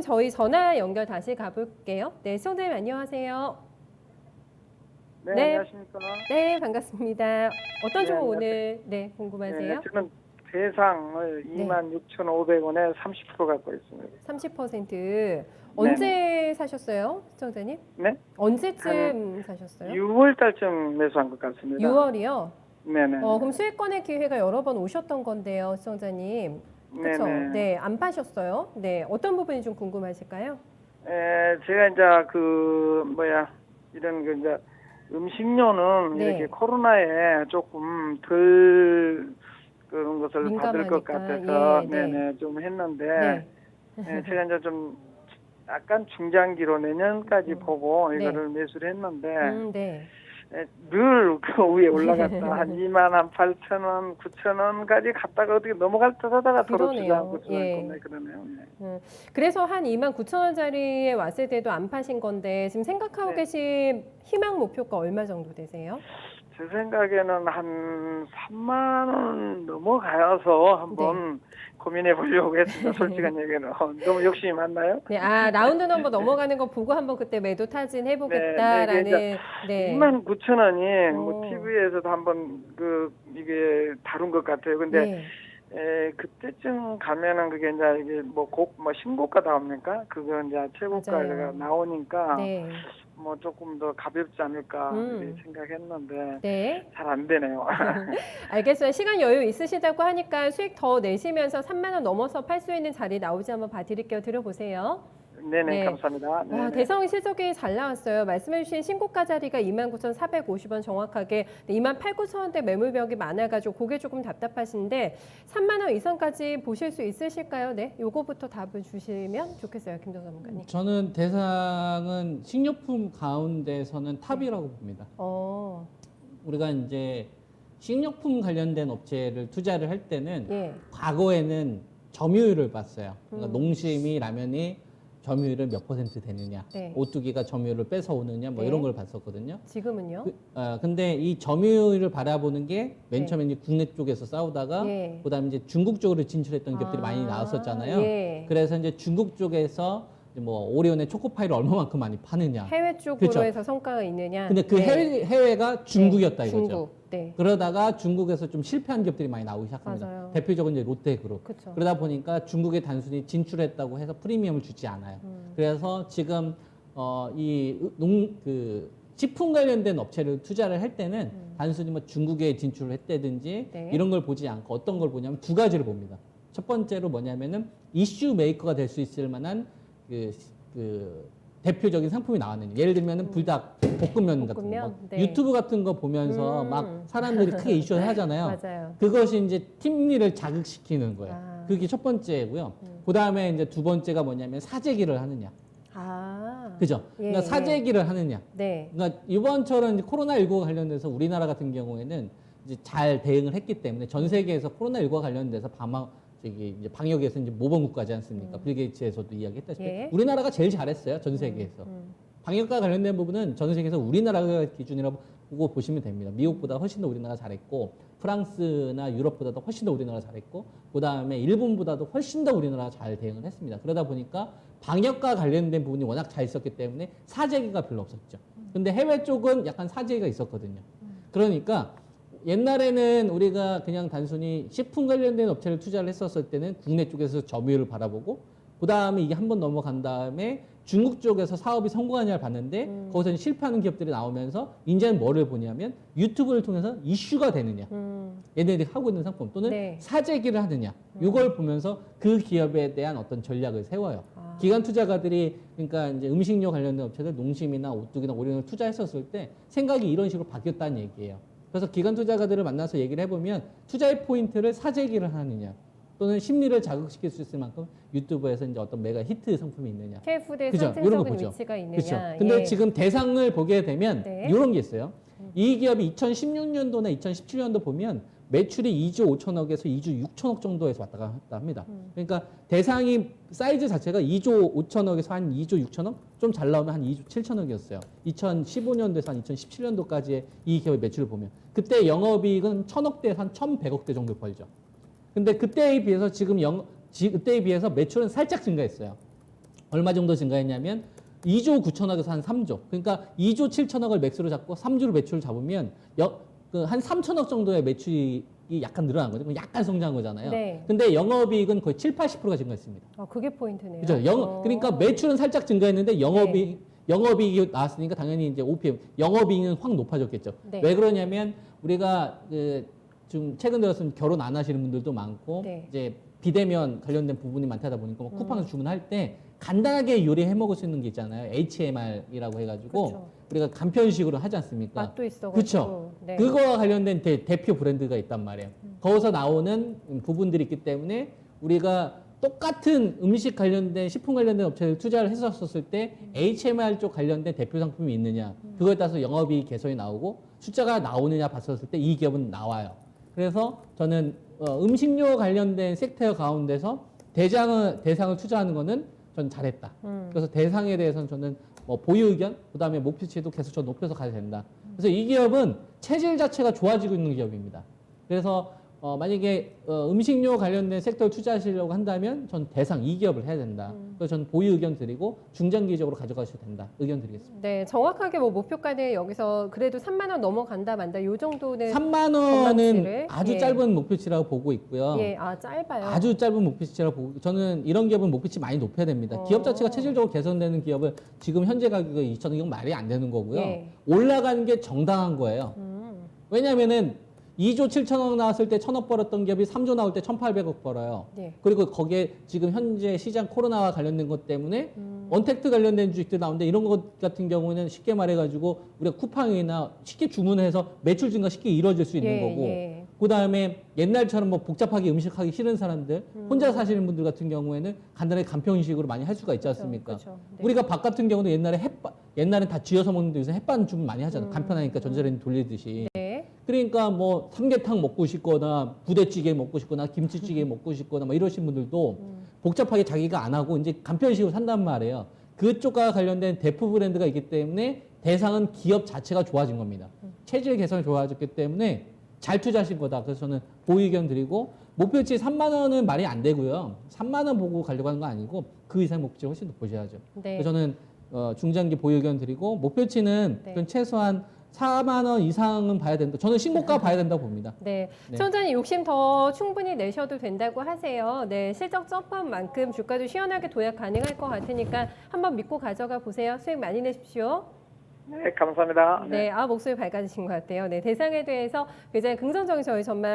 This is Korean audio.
저희 전화 연결 다시 가볼게요. 네, 시청자님 안녕하세요. 네, 네. 안녕하십니까. 네, 반갑습니다. 어떤 네, 종목 안녕하세요. 오늘 네, 궁금하세요? 저는 대상을 네. 26,500원에 30% 갖고 있습니다. 30% 언제 사셨어요, 시청자님? 네? 언제쯤 사셨어요? 6월 달쯤 매수한 것 같습니다. 6월이요? 네네. 그럼 수익권의 기회가 여러 번 오셨던 건데요, 시청자님. 그렇죠? 네네. 네, 안 파셨어요? 네, 어떤 부분이 좀 궁금하실까요? 제가 이제 이런 이제 음식료는 네. 이렇게 코로나에 조금 덜 그런 것을 받을 것 민감하니까. 같아서 예, 네. 네네 좀 했는데 네. 제가 이제 좀 약간 중장기로 내년까지 보고 네. 이거를 매수를 했는데 네. 늘 그 위에 올라갔다 한 28,000원, 9,000원까지 갔다가 어떻게 넘어갈 듯 하다가 도로 그러네요. 주저앉고 예. 그러네요. 네. 그래서 한 29,000원짜리에 왔을 때도 안 파신 건데 지금 생각하고 네. 계신 희망 목표가 얼마 정도 되세요? 제 생각에는 한 3만 원 넘어가서 한번 고민해 보려고 했습니다. 솔직한 얘기는. 너무 욕심이 많나요? 네, 라운드 넘버 넘어가는 거 보고 한번 그때 매도 타진 해보겠다라는. 네. 29,000원이 뭐 오. TV에서도 한번 이게 다룬 것 같아요. 근데 그때쯤 가면은 그게 이제 신고가 나옵니까? 그거 이제 최고가가 맞아요. 나오니까 네. 뭐 조금 더 가볍지 않을까 이렇게 생각했는데 네. 잘 안 되네요. 알겠어요. 시간 여유 있으시다고 하니까 수익 더 내시면서 3만 원 넘어서 팔 수 있는 자리 나오지 한번 봐드릴게요. 들어보세요. 네네, 네. 감사합니다. 와, 네네. 대성이 실적이 잘 나왔어요. 말씀해주신 신고가 자리가 29,450원 정확하게 28,900원대 매물벽이 많아가지고 그게 조금 답답하신데 3만 원 이상까지 보실 수 있으실까요? 네, 요거부터 답을 주시면 좋겠어요, 김정선 전문가님. 저는 대상은 식료품 가운데서는 탑이라고 봅니다. 우리가 이제 식료품 관련된 업체를 투자를 할 때는 과거에는 점유율을 봤어요. 그러니까 농심이 라면이 점유율은 몇 % 되느냐, 오뚜기가 점유율을 뺏어오느냐, 뭐 이런 걸 봤었거든요. 지금은요? 근데 이 점유율을 바라보는 게 맨 처음에 이제 국내 쪽에서 싸우다가 그다음에 이제 중국 쪽으로 진출했던 기업들이 많이 나왔었잖아요. 그래서 이제 중국 쪽에서 뭐 오리온의 초코파이를 얼마만큼 많이 파느냐. 해외 쪽으로 그렇죠. 해서 성과가 있느냐. 근데 그 해외가 중국이었다 이거죠. 중국. 네. 그러다가 중국에서 좀 실패한 기업들이 많이 나오기 시작합니다. 맞아요. 대표적으로 이제 롯데그룹. 그쵸. 그러다 보니까 중국에 단순히 진출했다고 해서 프리미엄을 주지 않아요. 그래서 지금 식품 관련된 업체를 투자를 할 때는 단순히 뭐 중국에 진출을 했다든지 이런 걸 보지 않고 어떤 걸 보냐면 두 가지를 봅니다. 첫 번째로 뭐냐면은 이슈 메이커가 될 수 있을 만한 대표적인 상품이 나왔느냐. 예를 들면은 불닭, 볶음면 같은 거. 유튜브 같은 거 보면서 막 사람들이 크게 이슈를 하잖아요. 맞아요. 그것이 이제 팀리를 자극시키는 거예요. 그게 첫 번째고요. 그 다음에 이제 두 번째가 뭐냐면 사재기를 하느냐. 그죠? 그러니까 사재기를 하느냐. 그러니까 이번처럼 코로나19와 관련돼서 우리나라 같은 경우에는 이제 잘 대응을 했기 때문에 전 세계에서 코로나19와 관련돼서 이제 방역에서 이제 모범국가지 않습니까? 빌 게이츠에서도 이야기했다시피 우리나라가 제일 잘했어요, 전 세계에서. 방역과 관련된 부분은 전 세계에서 우리나라가 기준이라고 보고 보시면 됩니다. 미국보다 훨씬 더 우리나라가 잘했고, 프랑스나 유럽보다도 훨씬 더 우리나라가 잘했고, 그 다음에 일본보다도 훨씬 더 우리나라가 잘 대응을 했습니다. 그러다 보니까 방역과 관련된 부분이 워낙 잘 있었기 때문에 사재기가 별로 없었죠. 근데 해외 쪽은 약간 사재기가 있었거든요. 그러니까 옛날에는 우리가 그냥 단순히 식품 관련된 업체를 투자를 했었을 때는 국내 쪽에서 점유율을 바라보고 그 다음에 이게 한번 넘어간 다음에 중국 쪽에서 사업이 성공하냐를 봤는데 거기서 실패하는 기업들이 나오면서 이제는 뭐를 보냐면 유튜브를 통해서 이슈가 되느냐 얘네들이 하고 있는 상품 또는 사재기를 하느냐 이걸 보면서 그 기업에 대한 어떤 전략을 세워요. 기관 투자가들이 그러니까 이제 음식료 관련된 업체들 농심이나 오뚜기나 오리온을 투자했었을 때 생각이 이런 식으로 바뀌었다는 얘기예요. 그래서 기관 투자가들을 만나서 얘기를 해보면 투자의 포인트를 사재기를 하느냐 또는 심리를 자극시킬 수 있을 만큼 유튜브에서 이제 어떤 메가 히트 상품이 있느냐. K푸드의 그죠? 상징적인 위치가 있느냐. 그렇죠. 근데 지금 대상을 보게 되면 이런 게 있어요. 이 기업이 2016년도나 2017년도 보면 매출이 2조 5천억에서 2조 6천억 정도에서 왔다 갔다 합니다. 그러니까 대상이 사이즈 자체가 2조 5천억에서 한 2조 6천억? 좀 잘 나오면 한 2조 7천억이었어요. 2015년도에서 한 2017년도까지의 이 기업의 매출을 보면. 그때 영업이익은 1,000억대에서 한 1,100억대 정도 벌죠. 근데 그때에 비해서 그때에 비해서 매출은 살짝 증가했어요. 얼마 정도 증가했냐면 2조 9천억에서 한 3조. 그러니까 2조 7천억을 맥스로 잡고 3조로 매출을 잡으면 한 3천억 정도의 매출이 약간 늘어난 거죠. 약간 성장한 거잖아요. 네. 근데 영업이익은 거의 7, 80%가 증가했습니다. 그게 포인트네요. 그죠? 그러니까 매출은 살짝 증가했는데 영업이익이 나왔으니까 당연히 이제 OPM, 영업이익은 확 높아졌겠죠. 네. 왜 그러냐면 우리가 좀 최근 들어서 결혼 안 하시는 분들도 많고 네. 이제 비대면 관련된 부분이 많다 보니까 뭐 쿠팡에서 주문할 때 간단하게 요리해 먹을 수 있는 게 있잖아요. HMR이라고 해가지고 그렇죠. 우리가 간편식으로 하지 않습니까? 맛도 있어가지고. 그렇죠. 네. 그거와 관련된 대표 브랜드가 있단 말이에요. 거기서 나오는 부분들이 있기 때문에 우리가 똑같은 음식 관련된 식품 관련된 업체를 투자를 했었을 때 HMR 쪽 관련된 대표 상품이 있느냐 그거에 따라서 영업이익 개선이 나오고 숫자가 나오느냐 봤었을 때 이 기업은 나와요. 그래서 저는 음식료 관련된 섹터 가운데서 대상을 투자하는 거는 전 잘했다. 그래서 대상에 대해서는 저는 뭐 보유 의견, 그다음에 목표치도 계속 저 높여서 가야 된다. 그래서 이 기업은 체질 자체가 좋아지고 있는 기업입니다. 그래서 만약에 음식료 관련된 섹터를 투자하시려고 한다면 전 대상 이 기업을 해야 된다. 그래서 저는 보유 의견 드리고 중장기적으로 가져가셔도 된다. 의견 드리겠습니다. 네, 정확하게 뭐 목표가는 여기서 그래도 3만 원 넘어간다 만다 요 정도는 3만 원은 전망치를, 아주 예. 짧은 목표치라고 보고 있고요. 예, 짧아요. 아주 짧은 목표치라고 보고 저는 이런 기업은 목표치 많이 높여야 됩니다. 기업 자체가 체질적으로 개선되는 기업을 지금 현재 가격이 2,000원 이건 말이 안 되는 거고요. 예. 올라가는 게 정당한 거예요. 왜냐면은 2조 7천억 나왔을 때 1,000억 벌었던 기업이 3조 나올 때 1,800억 벌어요. 네. 그리고 거기에 지금 현재 시장 코로나와 관련된 것 때문에 언택트 관련된 주식들 나오는데 이런 것 같은 경우는 쉽게 말해가지고 우리가 쿠팡이나 쉽게 주문해서 매출 증가 쉽게 이루어질 수 있는 예, 거고 예. 그다음에 옛날처럼 뭐 복잡하게 음식하기 싫은 사람들 혼자 사시는 분들 같은 경우에는 간단하게 간편식으로 많이 할 수가 있지 않습니까? 그렇죠. 네. 우리가 밥 같은 경우도 옛날엔 다 쥐어서 먹는데 요새 햇반 주문 많이 하잖아요. 간편하니까 전자레인지 돌리듯이. 네. 그러니까 뭐 삼계탕 먹고 싶거나 부대찌개 먹고 싶거나 김치찌개 먹고 싶거나 뭐 이러신 분들도 복잡하게 자기가 안 하고 이제 간편식으로 산단 말이에요. 그쪽과 관련된 대표 브랜드가 있기 때문에 대상은 기업 자체가 좋아진 겁니다. 체질 개선이 좋아졌기 때문에 잘 투자하신 거다. 그래서 저는 보유 의견 드리고 목표치 3만 원은 말이 안 되고요. 3만 원 보고 가려고 하는 거 아니고 그 이상 목표치 훨씬 더 보셔야죠. 네. 그래서 저는 중장기 보유 의견 드리고 목표치는 네. 전 최소한 4만 원 이상은 봐야 된다. 저는 신고가 봐야 된다고 봅니다. 네, 네. 시청자님 욕심 더 충분히 내셔도 된다고 하세요. 네, 실적 점프한 만큼 주가도 시원하게 도약 가능할 것 같으니까 한번 믿고 가져가 보세요. 수익 많이 내십시오. 네, 감사합니다. 네, 목소리 밝아지신 것 같아요. 네, 대상에 대해서 굉장히 긍정적인 저희 전망